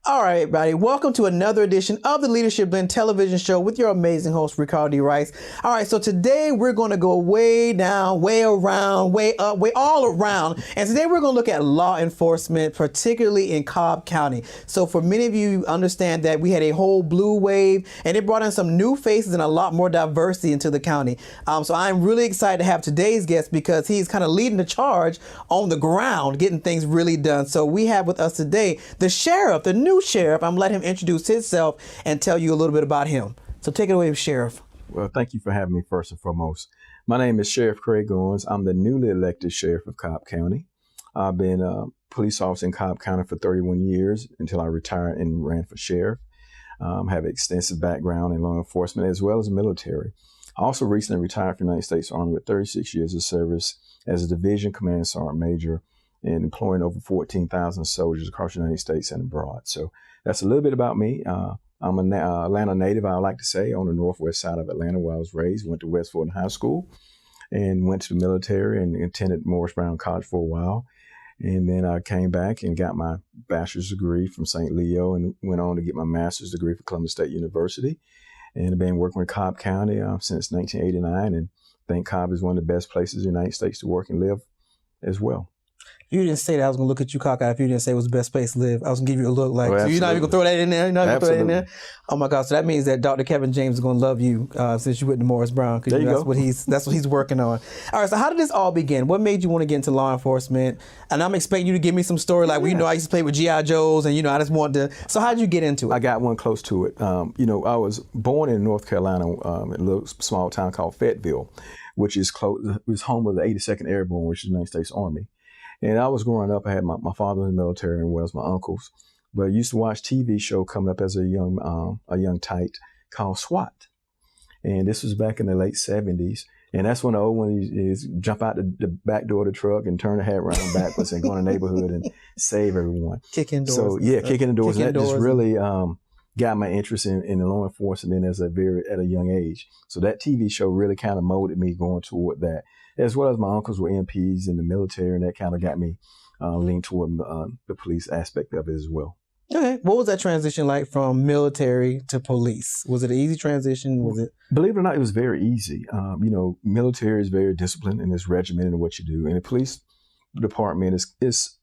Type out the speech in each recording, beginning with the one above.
All right, everybody. Welcome to another edition of the Leadership Blend television show with your amazing host, Ricardo D. Rice. All right, so today we're going to go way down, way around, way up, way all around. And today we're going to look at law enforcement, particularly in Cobb County. So for many of you understand that we had a whole blue wave and it brought in some new faces and a lot more diversity into the county. So I'm really excited to have today's guest because he's kind of leading the charge on the ground, getting things really done. So we have with us today the sheriff, the new sheriff. I'm letting him introduce himself and tell you a little bit about him. So take it away, Sheriff. Well, thank you for having me first and foremost. My name is Sheriff Craig Owens. I'm the newly elected sheriff of Cobb County. I've been a police officer in Cobb County for 31 years until I retired and ran for sheriff. Have an extensive background in law enforcement as well as military. I also recently retired from the United States Army with 36 years of service as a division command sergeant major and employing over 14,000 soldiers across the United States and abroad. So that's a little bit about me. I'm an Atlanta native, I like to say, on the northwest side of Atlanta where I was raised. Went to West Fulton High School and went to the military and attended Morris Brown College for a while. And then I came back and got my bachelor's degree from St. Leo and went on to get my master's degree from Columbus State University. And I've been working with Cobb County since 1989 and I think Cobb is one of the best places in the United States to work and live as well. If you didn't say that, I was going to look at you cockeyed. If you didn't say it was the best place to live, I was going to give you a look like, Oh, so you're not even going to throw that in there? You're not going to throw that in there? Absolutely. Oh my God. So that means that Dr. Kevin James is going to love you since you went to Morris Brown. There you that's go. That's what he's working on. All right. So how did this all begin? What made you want to get into law enforcement? And I'm expecting you to give me some story like, well, you know, I used to play with G.I. Joes and, you know, I just wanted to. So how did you get into it? I got one close to it. I was born in North Carolina, in a little small town called Fayetteville, which is home of the 82nd Airborne, which is the United States Army. And I was growing up, I had my father in the military and well as my uncles, but I used to watch TV show coming up as a young tyke called SWAT. And this was back in the late 70s. And that's when the old one is jump out the back door of the truck and turn the hat around backwards and go in the neighborhood and save everyone. Kicking doors. So yeah, kicking the doors. Kicking And that doors just really got my interest in law enforcement at a young age. So that TV show really kind of molded me going toward that, as well as my uncles were MPs in the military, and that kind of got me leaned toward the police aspect of it as well. Okay. What was that transition like from military to police? Was it an easy transition? Was it? Believe it or not, it was very easy. Military is very disciplined and it's regimented in what you do. And the police department is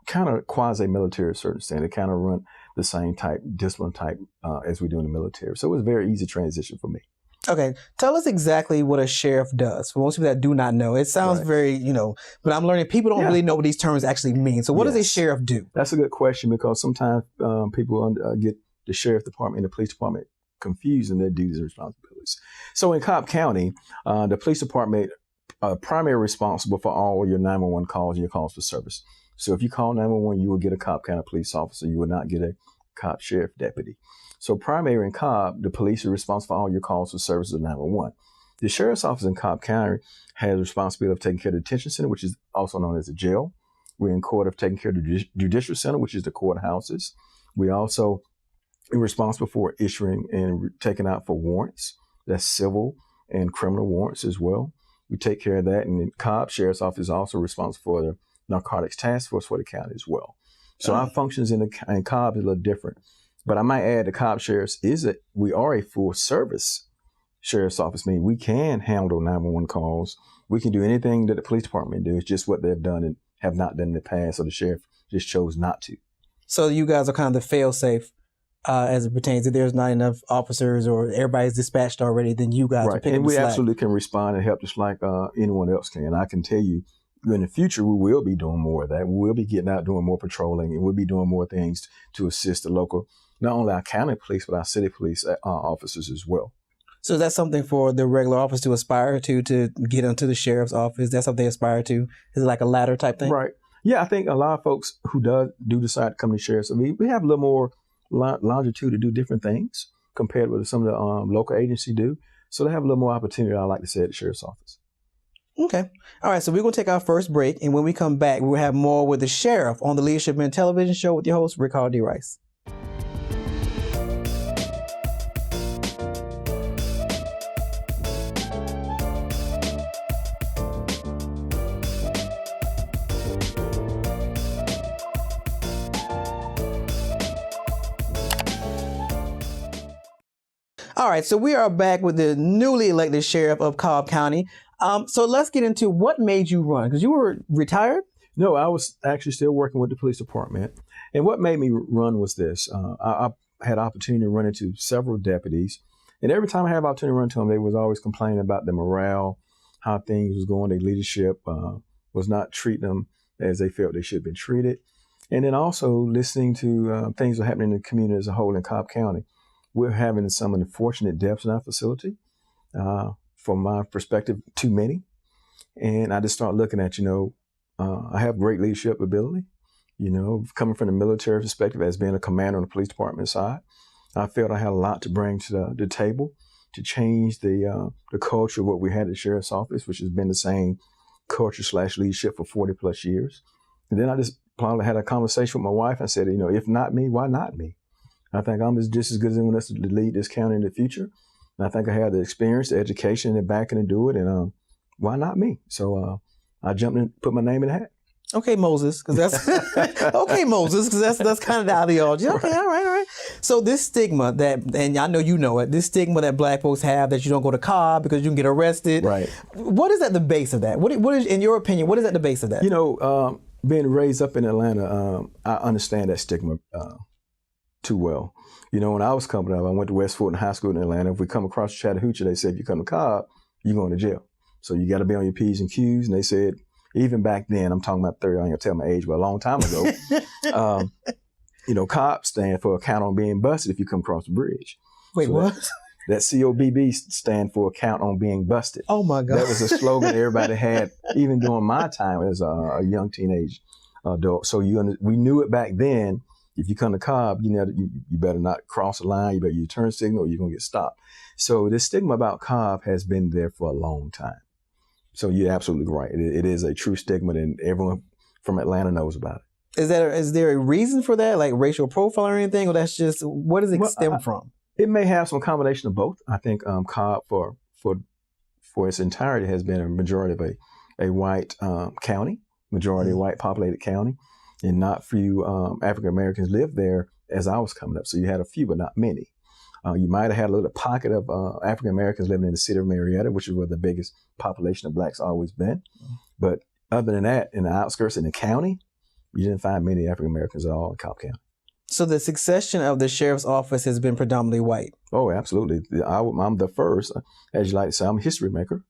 kind of quasi-military to a certain extent. It kind of run the same type, discipline type as we do in the military. So it was a very easy transition for me. Okay. Tell us exactly what a sheriff does. For most people that do not know, it sounds very, but I'm learning people don't really know what these terms actually mean. So what does a sheriff do? That's a good question because sometimes people get the sheriff department and the police department confused in their duties and responsibilities. So in Cobb County, the police department primarily responsible for all your 911 calls and your calls for service. So if you call 911, you will get a Cobb County police officer. You will not get a Cobb sheriff deputy. So primary in Cobb, the police are responsible for all your calls for services of 911. The sheriff's office in Cobb County has responsibility of taking care of the detention center, which is also known as a jail. We're in court of taking care of the judicial center, which is the courthouses. We also are responsible for issuing and taking out for warrants. That's civil and criminal warrants as well. We take care of that. And the Cobb Sheriff's Office is also responsible for the narcotics task force for the county as well. So our functions in Cobb is a little different. But I might add the Cobb Sheriff's we are a full service sheriff's office, meaning we can handle 911 calls. We can do anything that the police department do. It's just what they've done and have not done in the past. So the sheriff just chose not to. So you guys are kind of the fail-safe as it pertains to there's not enough officers or everybody's dispatched already, then you guys are picking and the we slack. absolutely can respond and help just like anyone else can. I can tell you, in the future, we will be doing more of that. We will be getting out doing more patrolling, and we'll be doing more things to assist the local, not only our county police, but our city police officers as well. So that's something for the regular office to aspire to get into the sheriff's office. That's something they aspire to. Is it like a ladder type thing? Right. Yeah, I think a lot of folks who do decide to come to sheriff's, we have a little more longitude to do different things compared with some of the local agencies do. So they have a little more opportunity, I like to say, at the sheriff's office. Okay. All right. So we're going to take our first break. And when we come back, we'll have more with the sheriff on the Leadership Blend television show with your host, Ricardo D. Rice. All right, so we are back with the newly elected sheriff of Cobb County. So let's get into what made you run, because you were retired. No, I was actually still working with the police department. And what made me run was this. I had opportunity to run into several deputies. And every time I had opportunity to run to them, they was always complaining about the morale, how things was going. Their leadership was not treating them as they felt they should have been treated. And then also listening to things that are happening in the community as a whole in Cobb County. We're having some unfortunate deaths in our facility. From my perspective, too many. And I just started looking at, I have great leadership ability, coming from the military perspective as being a commander on the police department side. I felt I had a lot to bring to the table to change the culture of what we had at the sheriff's office, which has been the same culture / leadership for 40 plus years. And then I just probably had a conversation with my wife and said, if not me, why not me? I think I'm just as good as anyone else to lead this county in the future. And I think I have the experience, the education, and the backing to do it. And why not me? So I jumped in, put my name in the hat. Okay, Moses, because that's that's kind of the ideology. Okay, all right. So this stigma and I know you know it, this stigma that Black folks have that you don't go to Cobb because you can get arrested. Right. What is at the base of that? What is, in your opinion, what is at the base of that? Being raised up in Atlanta, I understand that stigma too well. When I was coming up, I went to West Fulton High School in Atlanta. If we come across Chattahoochee, they said, if you come to Cobb, you're going to jail. So you got to be on your P's and Q's. And they said, even back then, I'm talking about 30, I'm going to tell my age, but a long time ago, Cobb stand for account on being busted if you come across the bridge. Wait, so what? That COBB stand for account on being busted. Oh my God. That was a slogan everybody had, even during my time as a young teenage adult. So we knew it back then. If you come to Cobb, you better not cross the line. You better use your turn signal or you're going to get stopped. So this stigma about Cobb has been there for a long time. So you're absolutely right. It is a true stigma, and everyone from Atlanta knows about it. Is there a reason for that, like racial profiling or anything, or that's just, what does it stem from? It may have some combination of both. I think Cobb for its entirety has been a majority of a white county, majority white populated county. And not few African Americans lived there as I was coming up. So you had a few, but not many. You might have had a little pocket of African Americans living in the city of Marietta, which is where the biggest population of Blacks always been. But other than that, in the outskirts in the county, you didn't find many African Americans at all in Cobb County. So the succession of the sheriff's office has been predominantly white? Oh, absolutely. I'm the first, as you like to say, I'm a history maker.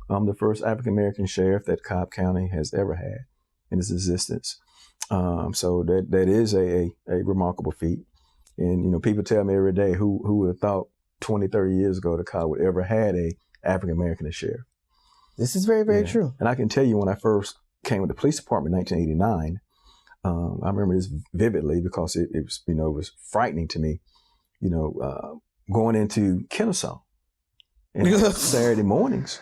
I'm the first African American sheriff that Cobb County has ever had in its existence. So that is a remarkable feat. And, people tell me every day who would have thought 20, 30 years ago that Cobb would ever had a African-American as sheriff. This is very, very true. And I can tell you when I first came with the police department in 1989, I remember this vividly because it was, it was frightening to me, going into Kennesaw and Saturday mornings.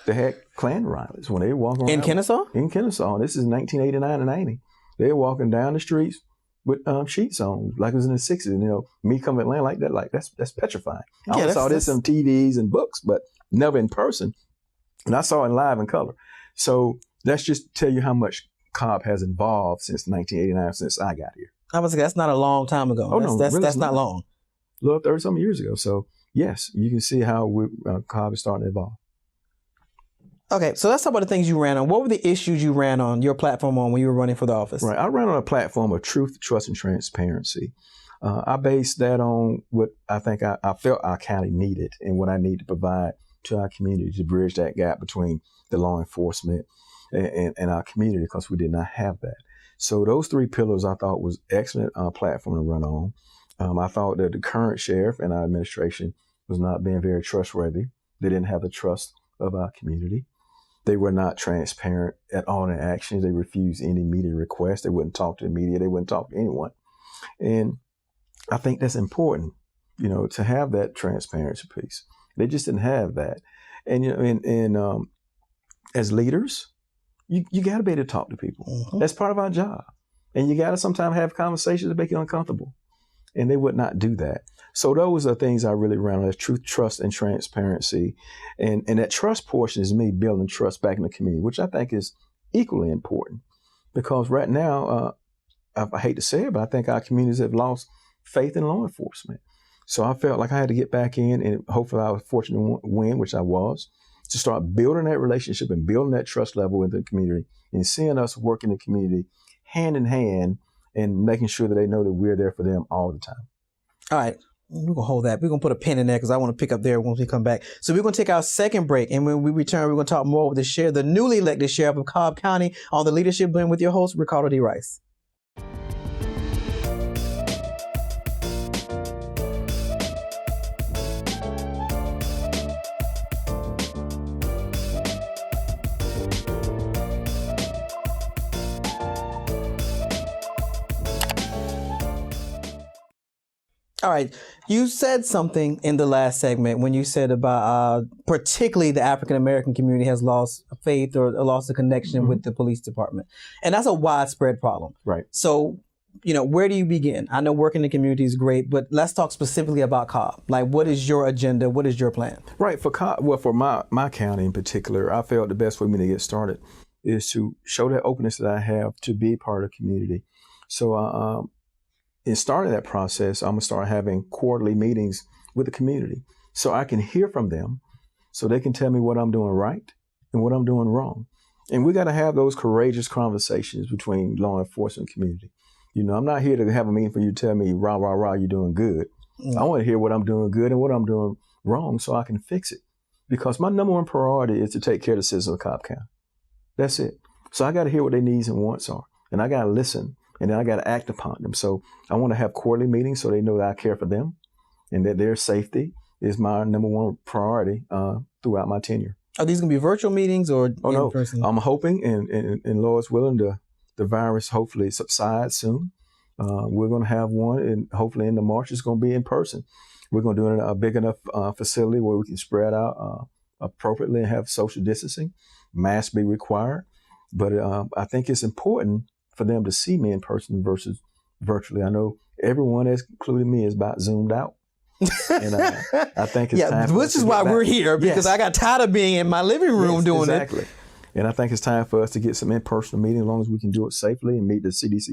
They had Klan rallies when they were walking around. In Kennesaw? In Kennesaw. This is 1989 and 90. They were walking down the streets with sheets on, like it was in the 60s. Me coming to Atlanta like that, that's petrifying. I saw this on TVs and books, but never in person. And I saw it live in color. So that's just tell you how much Cobb has evolved since 1989, since I got here. I was like, that's not a long time ago. Oh, that's not long. A little 30-some years ago. So yes, you can see how Cobb is starting to evolve. Okay, so let's talk about the things you ran on. What were the issues you ran on your platform on when you were running for the office? Right, I ran on a platform of truth, trust, and transparency. I based that on what I think I felt our county needed and what I need to provide to our community to bridge that gap between the law enforcement and our community, because we did not have that. So those three pillars I thought was excellent platform to run on. I thought that the current sheriff and our administration was not being very trustworthy. They didn't have the trust of our community. They were not transparent at all in their actions. They refused any media requests. They wouldn't talk to the media. They wouldn't talk to anyone. And I think that's important, to have that transparency piece. They just didn't have that. And, as leaders, you got to be able to talk to people. Mm-hmm. That's part of our job. And you got to sometimes have conversations that make you uncomfortable. And they would not do that. So those are things I really ran on, as truth, trust, and transparency. And that trust portion is me building trust back in the community, which I think is equally important. Because right now, I hate to say it, but I think our communities have lost faith in law enforcement. So I felt like I had to get back in, and hopefully I was fortunate to win, which I was, to start building that relationship and building that trust level with the community and seeing us work in the community hand in hand and making sure that they know that we're there for them all the time. All right. We're going to hold that. We're going to put a pin in there because I want to pick up there once we come back. So we're going to take our second break. And when we return, we're going to talk more with the newly elected sheriff of Cobb County on the Leadership Blend with your host, Ricardo D. Rice. All right. You said something in the last segment when you said about particularly the African-American community has lost faith or lost a connection with the police department. And that's a widespread problem. Right. So, where do you begin? I know working in the community is great, but let's talk specifically about Cobb. Like, what is your agenda? What is your plan? Right. For Cobb, well, for my county in particular, I felt the best way for me to get started is to show that openness that I have to be part of the community. So, in starting that process, I'm going to start having quarterly meetings with the community so I can hear from them so they can tell me what I'm doing right and what I'm doing wrong. And we got to have those courageous conversations between law enforcement and community. I'm not here to have a meeting for you to tell me, rah, rah, rah, you're doing good. I want to hear what I'm doing good and what I'm doing wrong so I can fix it. Because my number one priority is to take care of the citizens of Cobb County. That's it. So I got to hear what their needs and wants are. And I got to listen. And then I got to act upon them. So I want to have quarterly meetings so they know that I care for them and that their safety is my number one priority throughout my tenure. Are these going to be virtual meetings or in person? I'm hoping, and Lord's willing, the virus hopefully subsides soon. We're going to have one, and hopefully in the March it's going to be in person. We're going to do it in a big enough facility where we can spread out appropriately and have social distancing. Masks be required. But I think it's important for them to see me in person versus virtually. I know everyone, including me, is about zoomed out. And I think it's time for which is why we're here, because I got tired of being in my living room doing exactly. And I think it's time for us to get some in-person meeting as long as we can do it safely and meet the CDC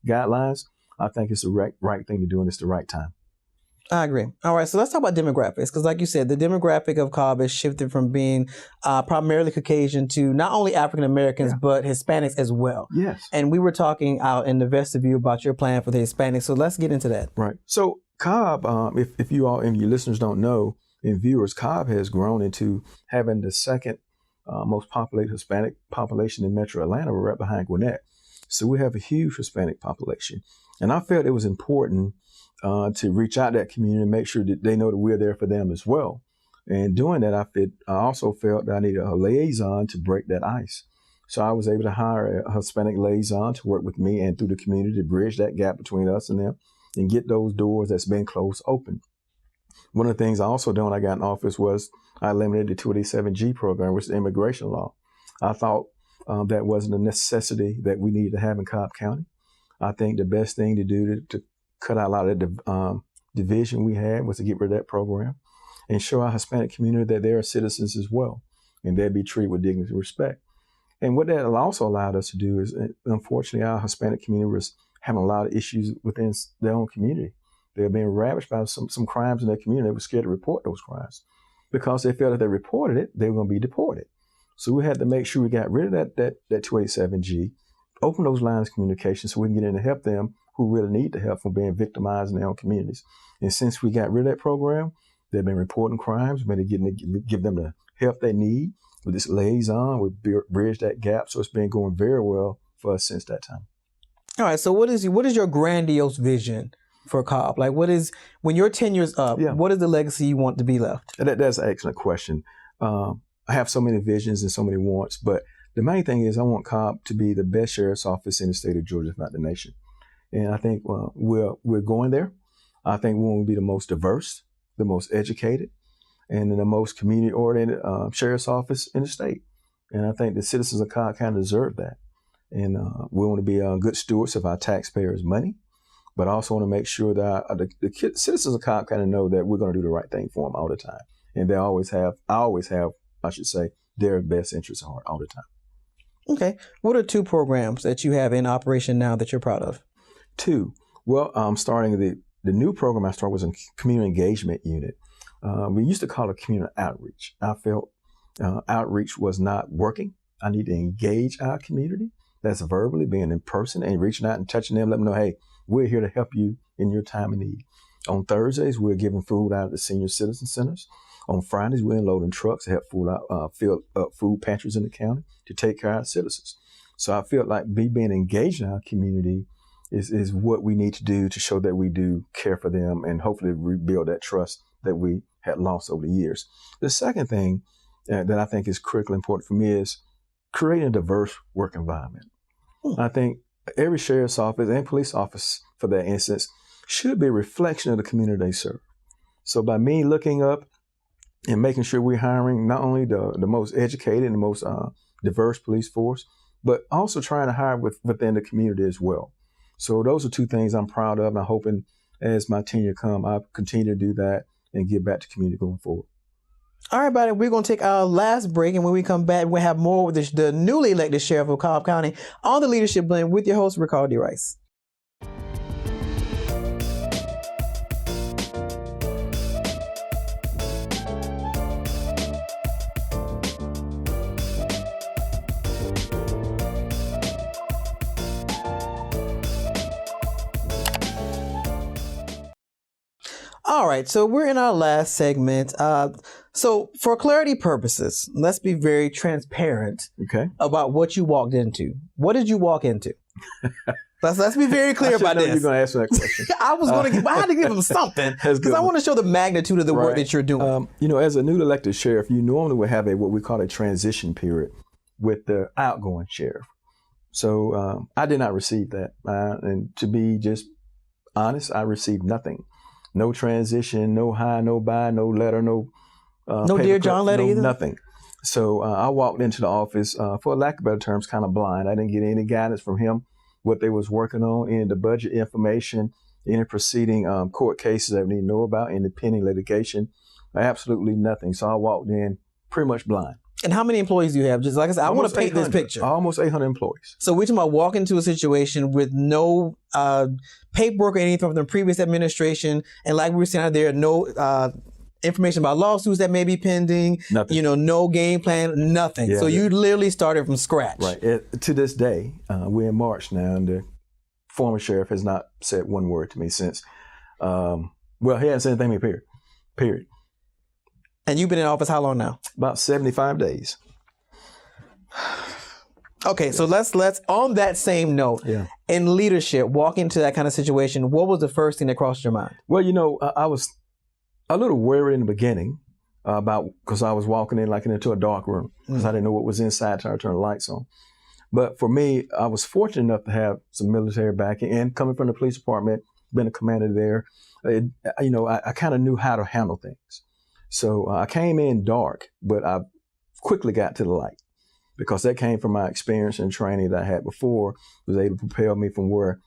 guidelines. I think it's the right thing to do, and it's the right time. I agree. All right, so let's talk about demographics, because like you said, the demographic of Cobb has shifted from being primarily Caucasian to not only African Americans, but Hispanics as well. Yes. And we were talking out in the vestibule about your plan for the Hispanics, so let's get into that. Right. So Cobb, if you all and your listeners don't know, and viewers, Cobb has grown into having the second most populated Hispanic population in Metro Atlanta. We're right behind Gwinnett. So we have a huge Hispanic population. And I felt it was important to reach out to that community and make sure that they know that we're there for them as well. And doing that, I also felt that I needed a liaison to break that ice. So I was able to hire a Hispanic liaison to work with me and through the community to bridge that gap between us and them and get those doors that's been closed open. One of the things I also done when I got in office was I eliminated the 287G program, which is immigration law. I thought that wasn't a necessity that we needed to have in Cobb County. I think the best thing to do to cut out a lot of the division we had was to get rid of that program and show our Hispanic community that they are citizens as well and they'll be treated with dignity and respect. And what that also allowed us to do is, unfortunately, our Hispanic community was having a lot of issues within their own community. They were being ravaged by some crimes in their community. They were scared to report those crimes because they felt if they reported it, they were going to be deported. So we had to make sure we got rid of that 287G, open those lines of communication so we can get in and help them who really need the help from being victimized in their own communities. And since we got rid of that program, they've been reporting crimes, been getting to give them the help they need. With this liaison, we bridged that gap. So it's been going very well for us since that time. All right. So what is your grandiose vision for Cobb? Like, when your tenure's up, what is the legacy you want to be left? That's an excellent question. I have so many visions and so many wants, but the main thing is I want Cobb to be the best sheriff's office in the state of Georgia, if not the nation. And I think we're going there. I think we want to be the most diverse, the most educated, and the most community-oriented sheriff's office in the state. And I think the citizens of Cobb County deserve that. And we want to be good stewards of our taxpayers' money, but also want to make sure that the citizens of Cobb County know that we're going to do the right thing for them all the time. And I always have, I should say, their best interests at heart all the time. Okay. What are 2 programs that you have in operation now that you're proud of? 2. Well, I'm starting the new program I started was a community engagement unit. We used to call it community outreach. I felt outreach was not working. I need to engage our community. That's verbally, being in person and reaching out and touching them, letting them know, hey, we're here to help you in your time of need. On Thursdays, we're giving food out at the senior citizen centers. On Fridays, we're unloading trucks to help fill up food pantries in the county to take care of our citizens. So I feel like being engaged in our community is what we need to do to show that we do care for them and hopefully rebuild that trust that we had lost over the years. The second thing that I think is critically important for me is creating a diverse work environment. I think every sheriff's office and police office, for that instance, should be a reflection of the community they serve. So by me looking up and making sure we're hiring not only the most educated and the most diverse police force, but also trying to hire within the community as well. So those are two things I'm proud of, and I'm hoping as my tenure comes, I'll continue to do that and give back to the community going forward. All right, buddy, we're going to take our last break, and when we come back, we'll have more with the newly elected sheriff of Cobb County on the Leadership Blend with your host, Rhonda Rice. All right, so we're in our last segment. So for clarity purposes, let's be very transparent about what you walked into. What did you walk into? Let's be very clear about this. You're going to answer that question. I had to give him something because I want to show the magnitude of the work that you're doing. As a newly elected sheriff, you normally would have what we call a transition period with the outgoing sheriff. So I did not receive that. And to be just honest, I received nothing. No transition, no hi, no bye, no letter, no Dear John letter either? Nothing. So I walked into the office, for lack of better terms, kind of blind. I didn't get any guidance from him, what they was working on, any of the budget information, any preceding court cases that we need to know about, any pending litigation, absolutely nothing. So I walked in pretty much blind. And how many employees do you have? Just like I said, I want to paint this picture. Almost 800 employees. So we're talking about walking into a situation with no paperwork or anything from the previous administration. And like we were saying out there, no information about lawsuits that may be pending. Nothing. No game plan, nothing. Yeah, so you literally started from scratch. Right. To this day, we're in March now, and the former sheriff has not said one word to me since. He hasn't said anything to me, period. And you've been in office how long now? About 75 days. Okay, so let's on that same note, in leadership, walk into that kind of situation, what was the first thing that crossed your mind? Well, I was a little worried in the beginning because I was walking in into a dark room because I didn't know what was inside until I turned the lights on. But for me, I was fortunate enough to have some military backing and coming from the police department, been a commander there. I kind of knew how to handle things. So I came in dark, but I quickly got to the light because that came from my experience and training that I had before, was able to propel me from where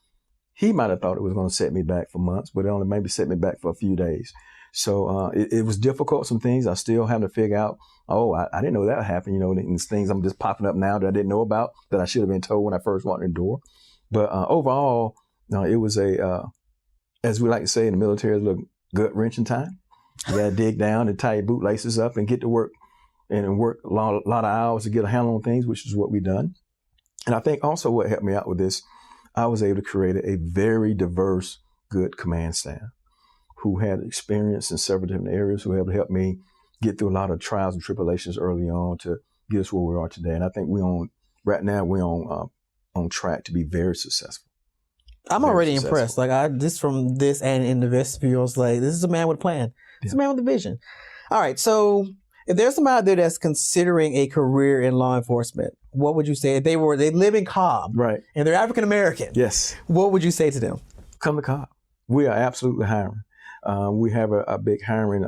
he might have thought it was going to set me back for months, but it only maybe set me back for a few days. So it was difficult, some things I still have to figure out. I didn't know that happened, and things I'm just popping up now that I didn't know about that I should have been told when I first walked in the door. But overall, it was as we like to say in the military, a little gut-wrenching time. You got to dig down and tie your bootlaces up and get to work and work a lot of hours to get a handle on things, which is what we've done. And I think also what helped me out with this, I was able to create a very diverse, good command staff who had experience in several different areas, who were able to help me get through a lot of trials and tribulations early on to get us where we are today. And I think right now we're on track to be very successful. I'm already impressed. Just from this and in the vestibule, I was like, this is a man with a plan. It's a man with a vision. All right. So if there's somebody out there that's considering a career in law enforcement, what would you say? If they live in Cobb, right, and they're African American, yes, what would you say to them? Come to Cobb. We are absolutely hiring. We have a big hiring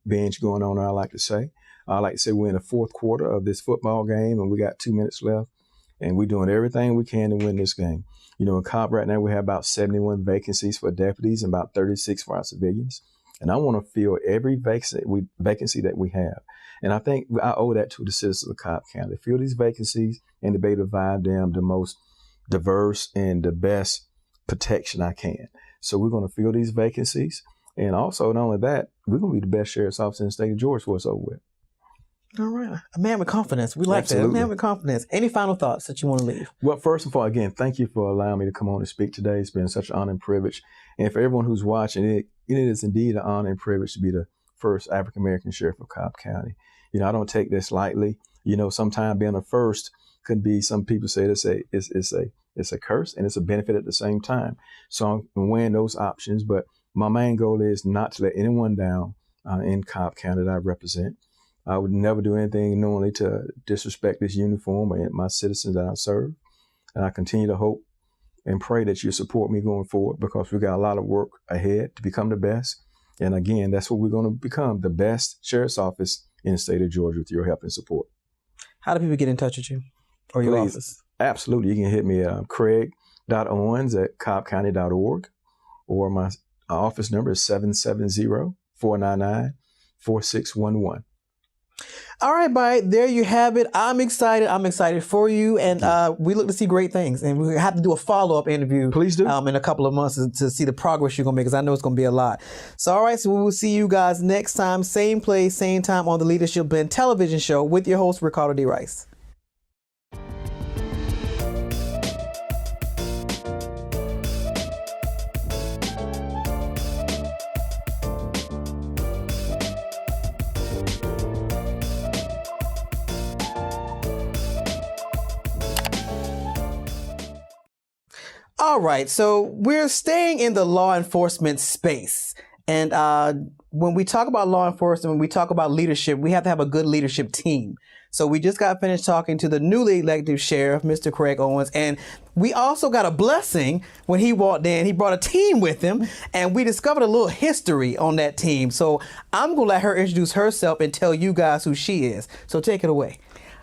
binge going on, I like to say. We're in the fourth quarter of this football game, and we got 2 minutes left, and we're doing everything we can to win this game. In Cobb right now, we have about 71 vacancies for deputies and about 36 for our civilians. And I want to fill every vacancy that we have. And I think I owe that to the citizens of Cobb County. Fill these vacancies and to be able to provide them the most diverse and the best protection I can. So we're going to fill these vacancies. And also, not only that, we're going to be the best sheriff's office in the state of Georgia for it's over with. All right. A man with confidence. We like that. A man with confidence. Any final thoughts that you want to leave? Well, first of all, again, thank you for allowing me to come on and speak today. It's been such an honor and privilege. And for everyone who's watching, it is indeed an honor and privilege to be the first African-American sheriff of Cobb County. I don't take this lightly. Sometimes being a first could be, some people say it's a curse and it's a benefit at the same time. So I'm weighing those options. But my main goal is not to let anyone down in Cobb County that I represent. I would never do anything knowingly to disrespect this uniform or my citizens that I serve. And I continue to hope and pray that you support me going forward, because we got a lot of work ahead to become the best. And again, that's what we're going to become, the best sheriff's office in the state of Georgia, with your help and support. How do people get in touch with you or your office? Absolutely. You can hit me at craig.owens@cobbcounty.org, or my office number is 770-499-4611. All right, bye. There you have it. I'm excited. I'm excited for you. And we look to see great things. And we have to do a follow-up interview. Please do. In a couple of months to see the progress you're going to make, because I know it's going to be a lot. So, all right. So we will see you guys next time. Same place, same time on the Leadership Blend television show with your host, Ricardo D. Rice. All right, so we're staying in the law enforcement space. And when we talk about law enforcement, when we talk about leadership, we have to have a good leadership team. So we just got finished talking to the newly elected sheriff, Mr. Craig Owens. And we also got a blessing when he walked in. He brought a team with him, and we discovered a little history on that team. So I'm going to let her introduce herself and tell you guys who she is. So take it away.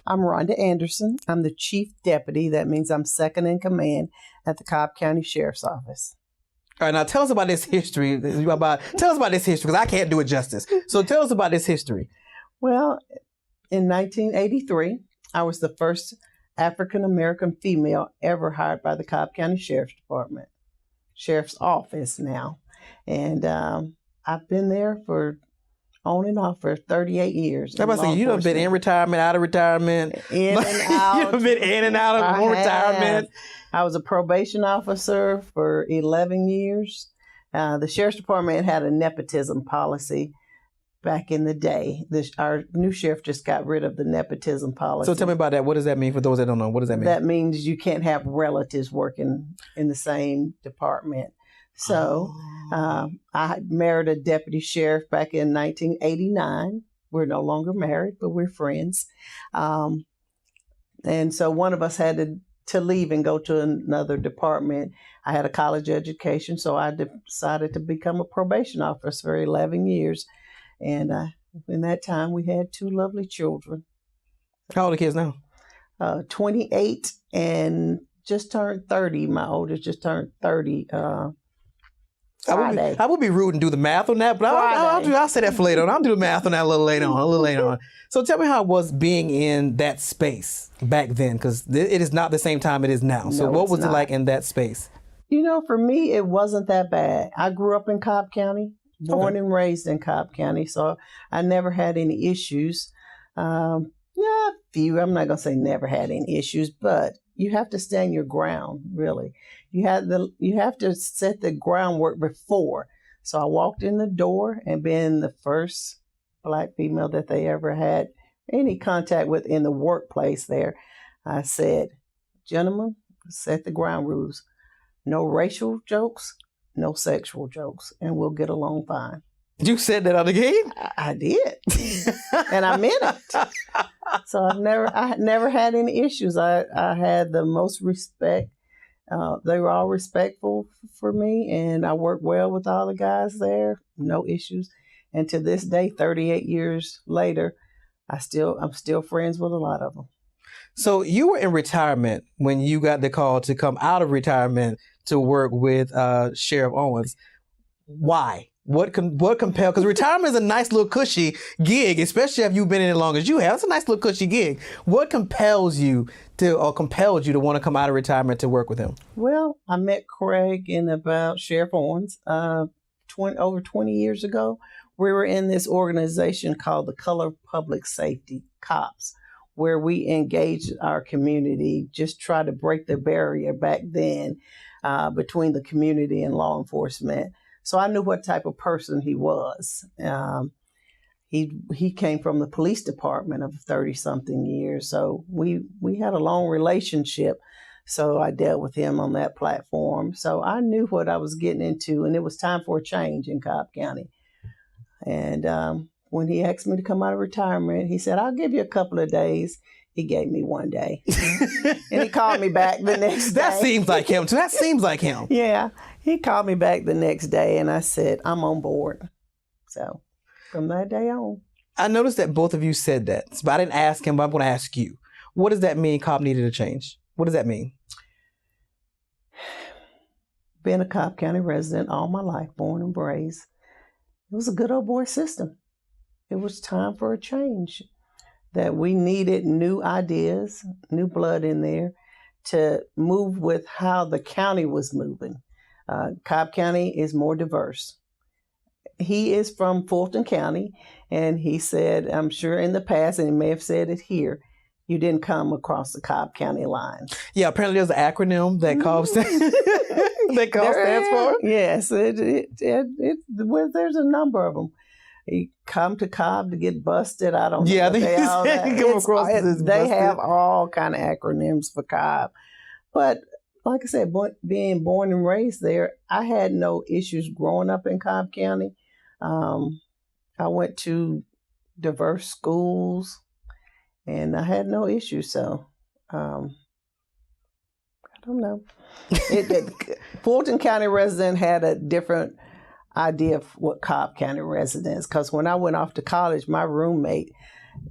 I'm Rhonda Anderson. I'm the chief deputy. That means I'm second in command at the Cobb County Sheriff's Office. All right, now tell us about this history. Tell us about this history, because I can't do it justice. So tell us about this history. Well, in 1983, I was the first African-American female ever hired by the Cobb County Sheriff's Office now. And I've been there on and off for 38 years. I was saying, you done been in retirement, out of retirement. In and out. You done been in and out of retirement. I was a probation officer for 11 years. The Sheriff's Department had a nepotism policy back in the day. Our new sheriff just got rid of the nepotism policy. So tell me about that. What does that mean for those that don't know? What does that mean? That means you can't have relatives working in the same department. So I married a deputy sheriff back in 1989. We're no longer married, but we're friends. And so one of us had to leave and go to another department. I had a college education, so I decided to become a probation officer for 11 years. And in that time, we had two lovely children. How old are the kids now? 28 and just turned 30. My oldest just turned 30 Friday. I would be rude and do the math on that, but I'll say that for later on. I'll do the math on that a little later on. So tell me how it was being in that space back then, because it is not the same time it is now. So what was it like in that space? For me, it wasn't that bad. I grew up in Cobb County, born and raised in Cobb County, so I never had any issues. Few. I'm not going to say never had any issues, but you have to stand your ground, really. You have to set the groundwork before. So I walked in the door, and being the first Black female that they ever had any contact with in the workplace there, I said, gentlemen, set the ground rules. No racial jokes, no sexual jokes, and we'll get along fine. You said that on the game? I did. And I meant it. So I never had any issues. I had the most respect. They were all respectful for me, and I worked well with all the guys there. No issues. And to this day, 38 years later, I'm still friends with a lot of them. So you were in retirement when you got the call to come out of retirement to work with Sheriff Owens. Why? What compelled? Because retirement is a nice little cushy gig, especially if you've been in it as long as you have. It's a nice little cushy gig. What compels you to or compelled you to want to come out of retirement to work with him? Well, I met Craig in about Sheriff Owens over 20 years ago. We were in this organization called the Color Public Safety, COPS, where we engaged our community, just try to break the barrier back then between the community and law enforcement. So I knew what type of person he was. He came from the police department of 30-something years, so we had a long relationship. So I dealt with him on that platform. So I knew what I was getting into, and it was time for a change in Cobb County. And when he asked me to come out of retirement, he said, "I'll give you a couple of days." He gave me one day, and he called me back the next day. That seems like him too. That seems like him. Yeah, he called me back the next day, and I said, "I'm on board." So from that day on. I noticed that both of you said that, but I didn't ask him, but I'm going to ask you. What does that mean Cobb needed a change? What does that mean? Been a Cobb County resident all my life, born and raised. It was a good old boy system. It was time for a change. That we needed new ideas, new blood in there to move with how the county was moving. Cobb County is more diverse. He is from Fulton County, and he said, I'm sure in the past, and he may have said it here, you didn't come across the Cobb County line. Yeah, apparently there's an acronym that Cobb stands for. Yes, there's a number of them. You come to Cobb to get busted. I don't know. Yeah, they have all kind of acronyms for Cobb. But like I said, being born and raised there, I had no issues growing up in Cobb County. I went to diverse schools, and I had no issues. So I don't know. Fulton County resident had a different idea of what Cobb County residents, because when I went off to college, my roommate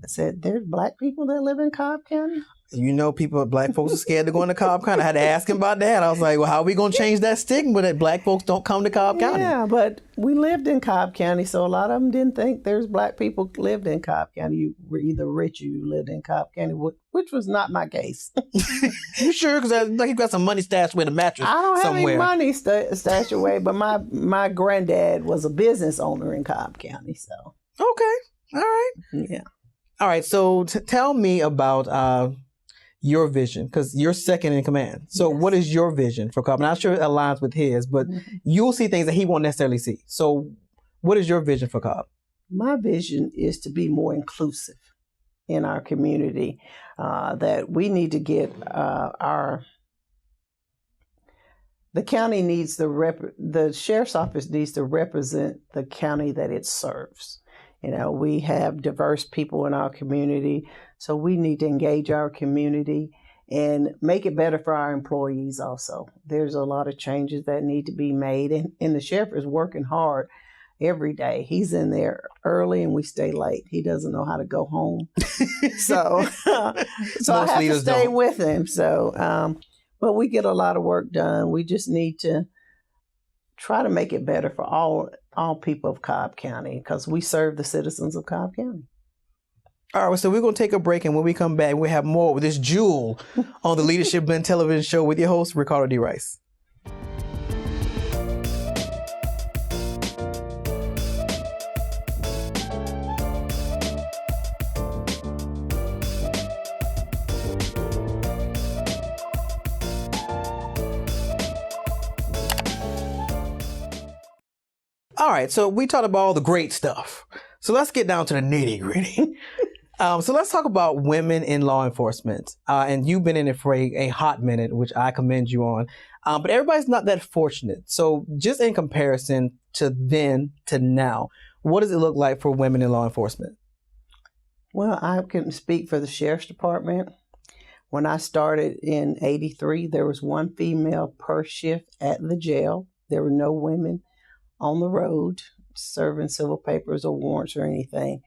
said, "There's Black people that live in Cobb County." You know, Black folks are scared to go into Cobb County. I had to ask him about that. I was like, well, how are we going to change that stigma that Black folks don't come to Cobb County? Yeah, but we lived in Cobb County, so a lot of them didn't think there's Black people lived in Cobb County. You were either rich or you lived in Cobb County, which was not my case. You sure? Because like you got some money stashed with a mattress I don't have somewhere. any money stashed away, but my granddad was a business owner in Cobb County, so. Okay. All right. Yeah. All right. So tell me about your vision, because you're second in command. So Yes. what is your vision for Cobb? I'm not sure it aligns with his, but you'll see things that he won't necessarily see. So what is your vision for Cobb? My vision is to be more inclusive in our community, that we need to get the county needs the sheriff's office needs to represent the county that it serves. You know, we have diverse people in our community, so we need to engage our community and make it better for our employees also. There's a lot of changes that need to be made, and the sheriff is working hard every day. He's in there early and we stay late. He doesn't know how to go home. so I have to stay with him. So, but we get a lot of work done. We just need to try to make it better for all people of Cobb County, because we serve the citizens of Cobb County. All right, so we're going to take a break, and when we come back, we have more with this jewel on the Leadership Blend television show with your host, Ricardo D. Rice. All right, so we talked about all the great stuff. So let's get down to the nitty gritty. So let's talk about women in law enforcement. And you've been in it for a hot minute, which I commend you on. But everybody's not that fortunate. So just in comparison to then to now, what does it look like for women in law enforcement? Well, I can speak for the sheriff's department. When I started in '83, there was one female per shift at the jail. There were no women on the road serving civil papers or warrants or anything.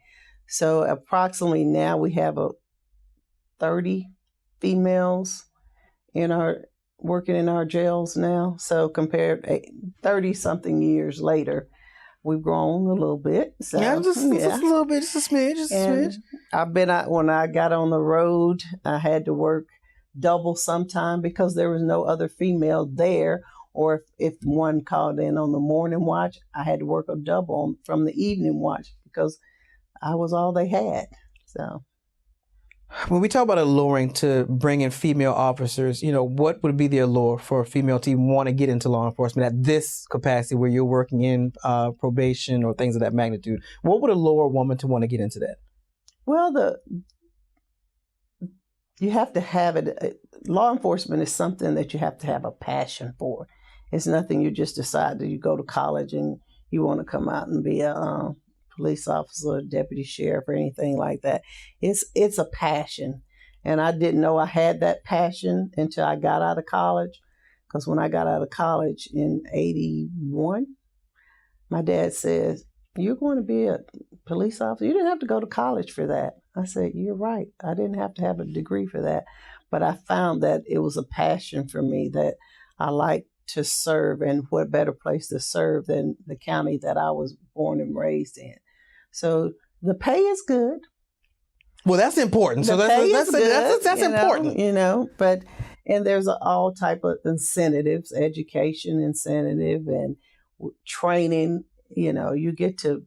So approximately now we have 30 females working in our jails now. So compared to 30 something years later, we've grown a little bit. So, just a little bit, just a smidge, I've been out when I got on the road. I had to work double sometime because there was no other female there. Or if one called in on the morning watch, I had to work a double from the evening watch because I was all they had. So when we talk about alluring to bring in female officers, what would be the allure for a female to even want to get into law enforcement at this capacity where you're working in probation or things of that magnitude? What would allure a woman to want to get into that? Well, you have to have it. Law enforcement is something that you have to have a passion for. It's nothing you just decide that you go to college and you want to come out and be a police officer, deputy sheriff, or anything like that. It's a passion. And I didn't know I had that passion until I got out of college. Because when I got out of college in 81, my dad says, "You're going to be a police officer. You didn't have to go to college for that." I said, "You're right. I didn't have to have a degree for that." But I found that it was a passion for me, that I liked to serve, and what better place to serve than the county that I was born and raised in. So the pay is good. Well, that's important. So that's important. But there's all type of incentives, education incentive and training. You get to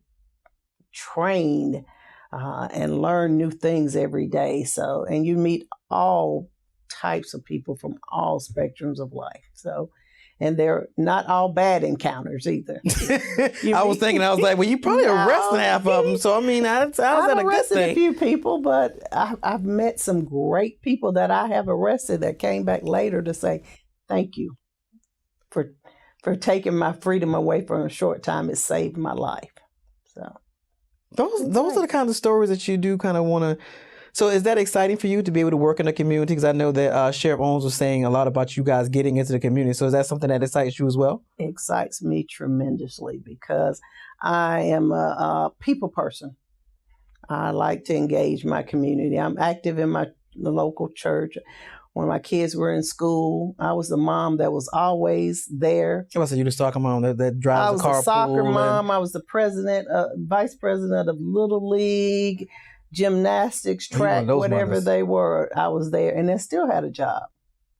train and learn new things every day. So, and you meet all types of people from all spectrums of life. So, and they're not all bad encounters either. I was like, well, you probably arrested half of them. So, I mean, how's that a good thing? I've arrested a few people, but I've met some great people that I have arrested that came back later to say, thank you for taking my freedom away for a short time. It saved my life. So those are the kinds of stories that you do kind of want to. So is that exciting for you to be able to work in the community? Because I know that Sheriff Owens was saying a lot about you guys getting into the community. So is that something that excites you as well? It excites me tremendously because I am a people person. I like to engage my community. I'm active in the local church. When my kids were in school, I was the mom that was always there. I said you the soccer mom that drives the carpool. I was a soccer mom. I was the vice president of Little League, gymnastics, track, whatever they were. I was there, and I still had a job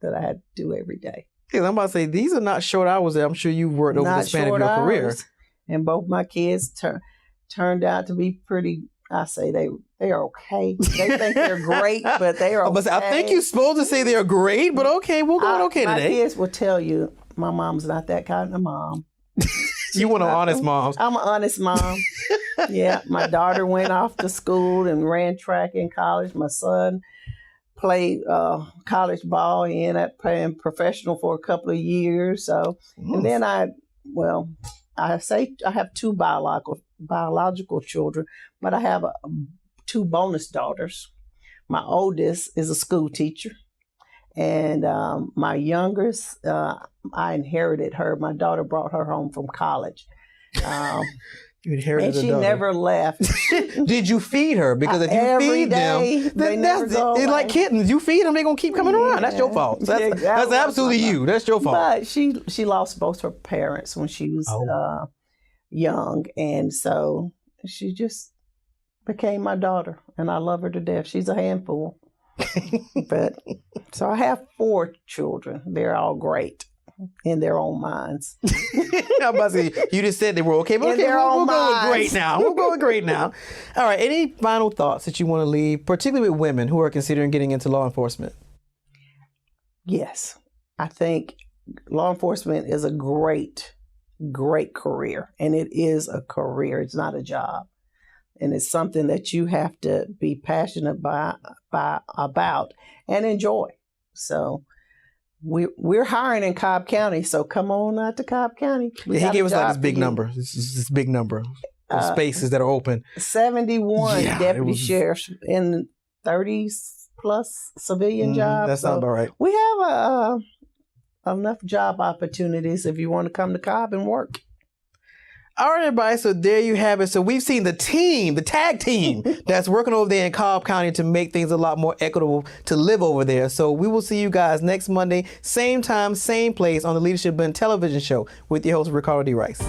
that I had to do every day. Yeah, I'm about to say, these are not short hours that I'm sure you've worked over the span of your career. And both my kids turned out to be pretty, I say they are okay. They think they're great, but they are okay. I think you're supposed to say they're great, but okay, we'll go with okay today. My kids will tell you, my mom's not that kind of mom. You want an honest mom. I'm an honest mom. Yeah, my daughter went off to school and ran track in college. My son played college ball. He ended up playing professional for a couple of years. So, and then I have two biological children, but I have two bonus daughters. My oldest is a school teacher, and my youngest, I inherited her. My daughter brought her home from college. You inherited and she never left. Did you feed her? Because if you feed them, then it's like kittens. You feed them, they're going to keep coming around. That's your fault. That's absolutely you. That's your fault. But she lost both her parents when she was young. And so she just became my daughter. And I love her to death. She's a handful. But so I have 4 children. They're all great in their own minds. I'm about to say, you just said they were okay, but okay, we'll go with great now. We'll go with great now. All right, any final thoughts that you want to leave, particularly with women who are considering getting into law enforcement? Yes, I think law enforcement is a great career, and it is a career. It's not a job, and it's something that you have to be passionate about and enjoy. So we're hiring in Cobb County, so come on out to Cobb County. He gave us like this big number. This big number of spaces that are open. 71 deputy sheriffs in 30 plus civilian jobs. That sounds about right. We have enough job opportunities if you want to come to Cobb and work. All right, everybody. So there you have it. So we've seen the tag team that's working over there in Cobb County to make things a lot more equitable to live over there. So we will see you guys next Monday, same time, same place on the Leadership Blend television show with your host, Ricardo D. Rice.